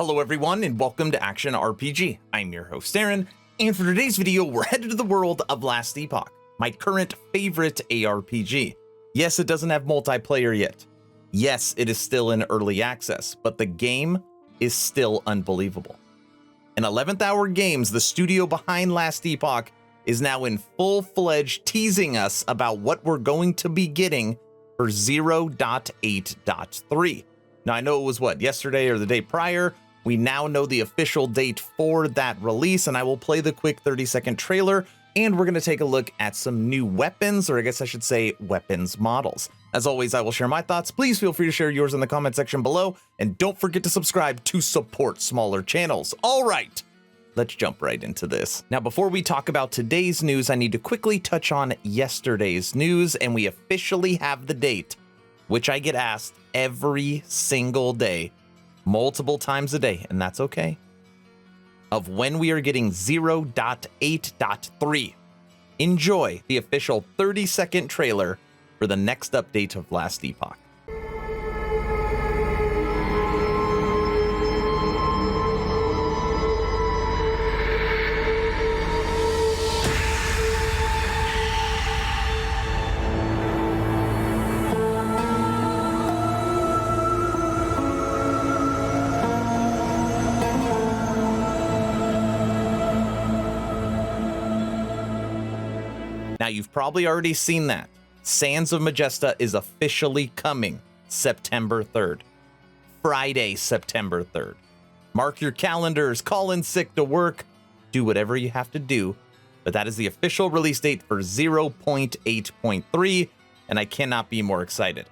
Hello everyone and welcome to Action RPG. I'm your host Aaron, and for today's video we're headed to the world of Last Epoch, my current favorite ARPG. Yes, it doesn't have multiplayer yet. Yes, it is still in early access, but the game is still unbelievable. In 11th Hour Games, the studio behind Last Epoch, is now in full-fledged teasing us about what we're going to be getting for 0.8.3. Now, I know it was, yesterday or the day prior. We now know the official date for that release, and I will play the quick 30-second trailer, and we're going to take a look at some new weapons, or I guess I should say weapons models. As always, I will share my thoughts. Please feel free to share yours in the comment section below, and don't forget to subscribe to support smaller channels. All right, let's jump right into this. Now, before we talk about today's news, I need to quickly touch on yesterday's news, and we officially have the date, which I get asked every single day, multiple times a day, and that's okay, of when we are getting 0.8.3. Enjoy the official 30-second trailer for the next update of Last Epoch. Now, you've probably already seen that. Sands of Majasa is officially coming September 3rd. Friday, September 3rd. Mark your calendars, call in sick to work, do whatever you have to do. But that is the official release date for 0.8.3, and I cannot be more excited.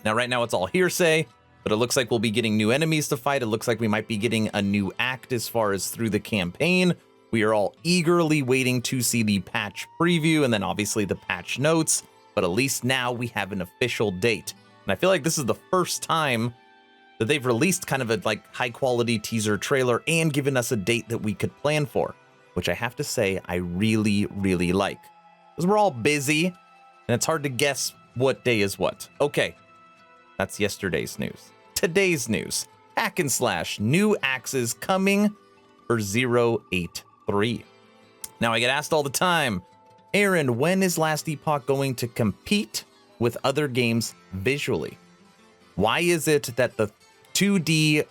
Now, right now it's all hearsay, but it looks like we'll be getting new enemies to fight. It looks like we might be getting a new act as far as through the campaign. We are all eagerly waiting to see the patch preview and then obviously the patch notes, but at least now we have an official date. And I feel like this is the first time that they've released kind of a high quality teaser trailer and given us a date that we could plan for, which I have to say I really, really like. Because we're all busy and it's hard to guess what day is what. Okay, that's yesterday's news. Today's news, hack and slash, new axes coming for 0.8.3. Now, I get asked all the time, Aaron, when is Last Epoch going to compete with other games visually? Why is it that the 2D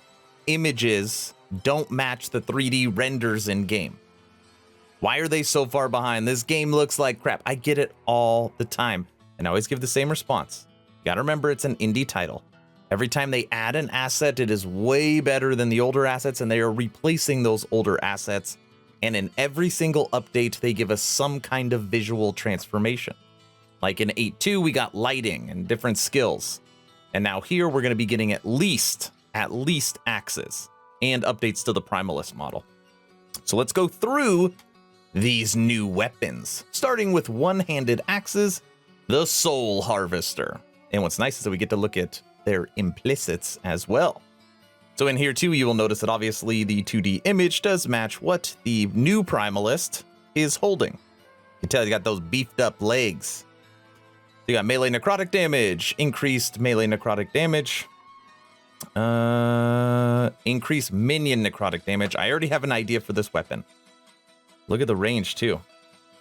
images don't match the 3D renders in game? Why are they so far behind? This game looks like crap. I get it all the time, and I always give the same response. You gotta remember, it's an indie title. Every time they add an asset, it is way better than the older assets, and they are replacing those older assets. And in every single update, they give us some kind of visual transformation. Like in 8.2, we got lighting and different skills. And now here, we're going to be getting at least axes and updates to the Primalist model. So let's go through these new weapons, starting with one-handed axes, the Soul Harvester. And what's nice is that we get to look at their implicits as well. So in here too, you will notice that obviously the 2D image does match what the new Primalist is holding. You can tell you got those beefed up legs. So you got melee necrotic damage, increased melee necrotic damage, increased minion necrotic damage. I already have an idea for this weapon. Look at the range too,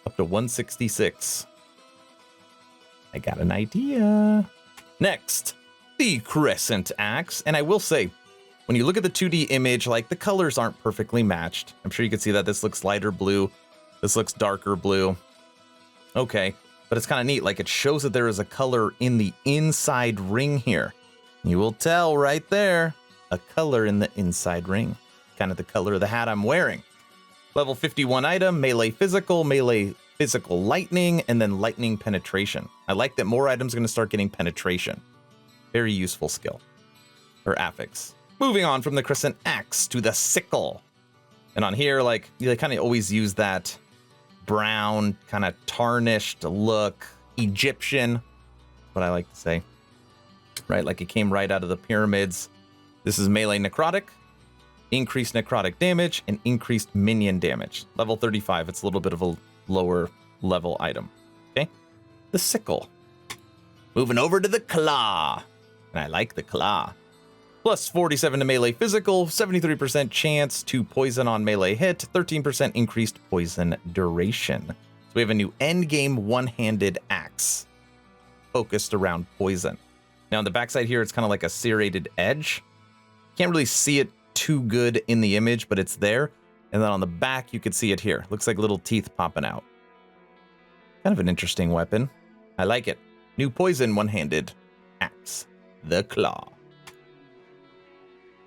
up to 166. I got an idea. Next, the Crescent Axe, and I will say, when you look at the 2D image, the colors aren't perfectly matched. I'm sure you can see that this looks lighter blue. This looks darker blue. Okay, but it's kind of neat. It shows that there is a color in the inside ring here. You will tell right there, a color in the inside ring. Kind of the color of the hat I'm wearing. Level 51 item, melee physical lightning, and then lightning penetration. I like that more items are going to start getting penetration. Very useful skill. Or affix. Moving on from the Crescent Axe to the Sickle. And on here, they kind of always use that brown, kind of tarnished look, Egyptian, what I like to say, right? Like it came right out of the pyramids. This is melee necrotic, increased necrotic damage, and increased minion damage. Level 35, it's a little bit of a lower level item, okay? The Sickle. Moving over to the Claw. And I like the Claw. Plus 47 to melee physical, 73% chance to poison on melee hit, 13% increased poison duration. So we have a new endgame one-handed axe focused around poison. Now on the backside here, it's kind of like a serrated edge. Can't really see it too good in the image, but it's there. And then on the back, you could see it here. Looks like little teeth popping out. Kind of an interesting weapon. I like it. New poison one-handed axe, the Claw.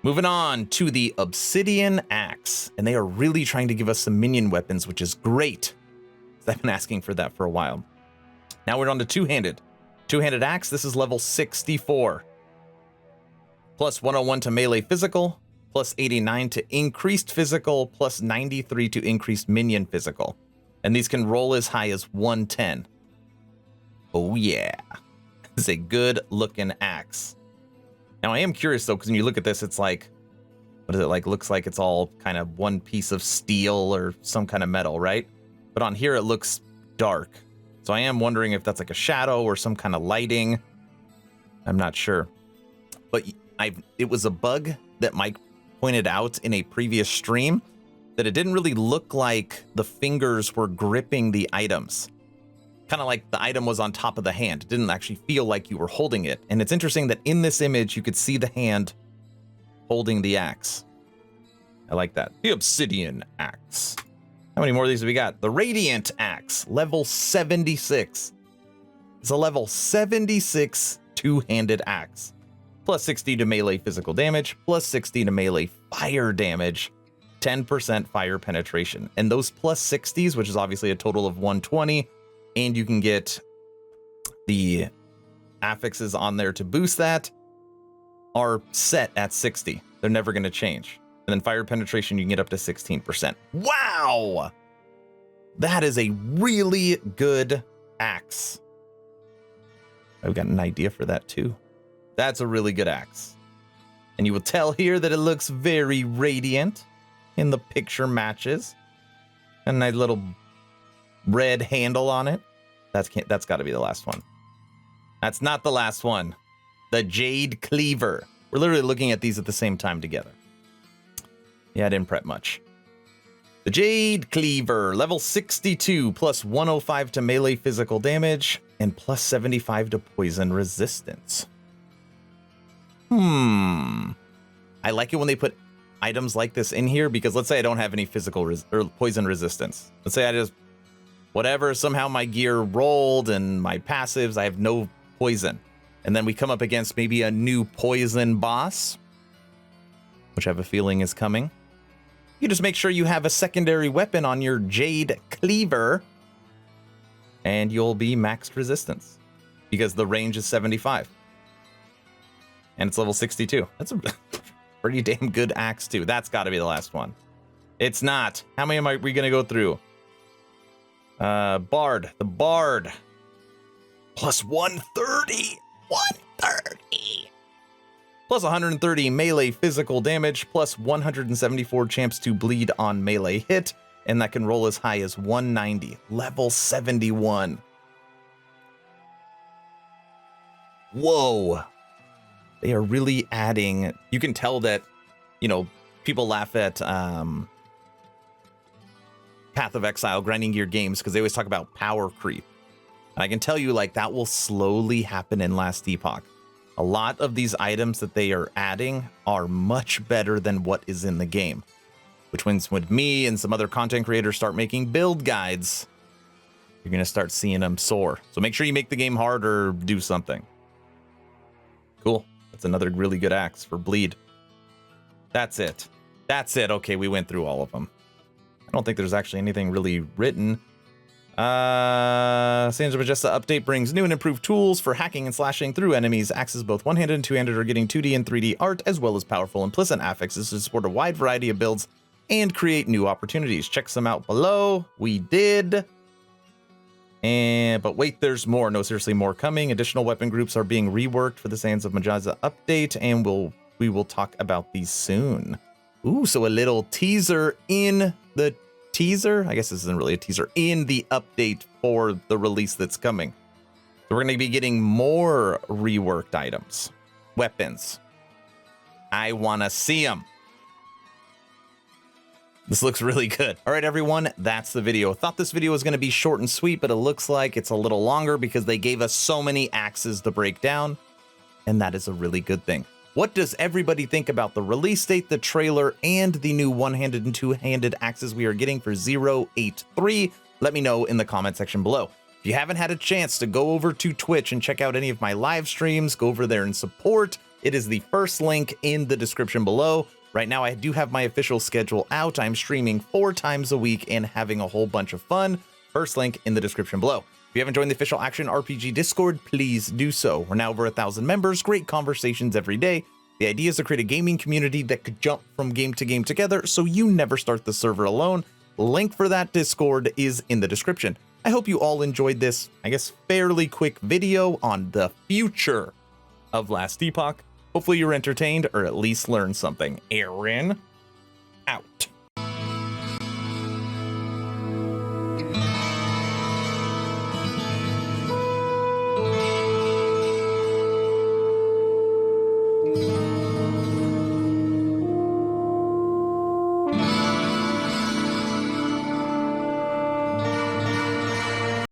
Moving on to the Obsidian Axe, and they are really trying to give us some minion weapons, which is great. I've been asking for that for a while. Now we're on to two-handed. Two-handed axe, this is level 64. Plus 101 to melee physical, plus 89 to increased physical, plus 93 to increased minion physical. And these can roll as high as 110. Oh yeah, this is a good looking axe. Now I am curious though, because when you look at this, it's like, what is it like? Looks like it's all kind of one piece of steel or some kind of metal, right? But on here it looks dark. So I am wondering if that's like a shadow or some kind of lighting. I'm not sure. But it was a bug that Mike pointed out in a previous stream, that it didn't really look like the fingers were gripping the items. Kind of like the item was on top of the hand. It didn't actually feel like you were holding it. And it's interesting that in this image, you could see the hand holding the axe. I like that. The Obsidian Axe. How many more of these have we got? The Radiant Axe, level 76. It's a level 76 two-handed axe. Plus 60 to melee physical damage, plus 60 to melee fire damage, 10% fire penetration. And those plus 60s, which is obviously a total of 120, and you can get the affixes on there to boost that, are set at 60. They're never going to change. And then fire penetration, you can get up to 16%. Wow! That is a really good axe. I've got an idea for that too. That's a really good axe. And you will tell here that it looks very radiant in the picture matches. A nice little red handle on it. That's got to be the last one. That's not the last one. The Jade Cleaver. We're literally looking at these at the same time together. Yeah, I didn't prep much. The Jade Cleaver, level 62, plus 105 to melee physical damage, and plus 75 to poison resistance. I like it when they put items like this in here, because let's say I don't have any physical or poison resistance. Let's say I just, whatever, somehow my gear rolled and my passives, I have no poison. And then we come up against maybe a new poison boss, which I have a feeling is coming. You just make sure you have a secondary weapon on your Jade Cleaver, and you'll be maxed resistance, because the range is 75. And it's level 62. That's a pretty damn good axe, too. That's got to be the last one. It's not. How many are we going to go through? Bard. The Bard. Plus 130. 130. Plus 130 melee physical damage. Plus 174 chance to bleed on melee hit. And that can roll as high as 190. Level 71. Whoa. They are really adding. You can tell that, you know, people laugh at Path of Exile, grinding gear games, because they always talk about power creep. And I can tell you, like, that will slowly happen in Last Epoch. A lot of these items that they are adding are much better than what is in the game. Which means when me and some other content creators start making build guides, you're going to start seeing them soar. So make sure you make the game hard or do something. Cool. That's another really good axe for bleed. That's it. That's it. Okay, we went through all of them. I don't think there's actually anything really written. Sands of Majasa update brings new and improved tools for hacking and slashing through enemies. Axes both one-handed and two-handed are getting 2D and 3D art, as well as powerful and pleasant affixes to support a wide variety of builds and create new opportunities. Check some out below. We did. But wait, there's more. No, seriously, more coming. Additional weapon groups are being reworked for the Sands of Majasa update, and we will talk about these soon. Ooh, so a little teaser in the teaser. I guess this isn't really a teaser, in the update for the release that's coming. So we're going to be getting more reworked items, weapons, I want to see them. This looks really good. All right, everyone, that's the video. I thought this video was going to be short and sweet, but it looks like it's a little longer because they gave us so many axes to break down, and that is a really good thing. What does everybody think about the release date, the trailer, and the new one-handed and two-handed axes we are getting for 083? Let me know in the comment section below. If you haven't had a chance to go over to Twitch and check out any of my live streams, go over there and support. It is the first link in the description below. Right now, I do have my official schedule out. I'm streaming 4 times a week and having a whole bunch of fun. First link in the description below. If you haven't joined the official Action RPG Discord, please do so. We're now over 1,000 members, great conversations every day. The idea is to create a gaming community that could jump from game to game together so you never start the server alone. Link for that Discord is in the description. I hope you all enjoyed this, I guess, fairly quick video on the future of Last Epoch. Hopefully you're entertained or at least learned something. Aaron, out.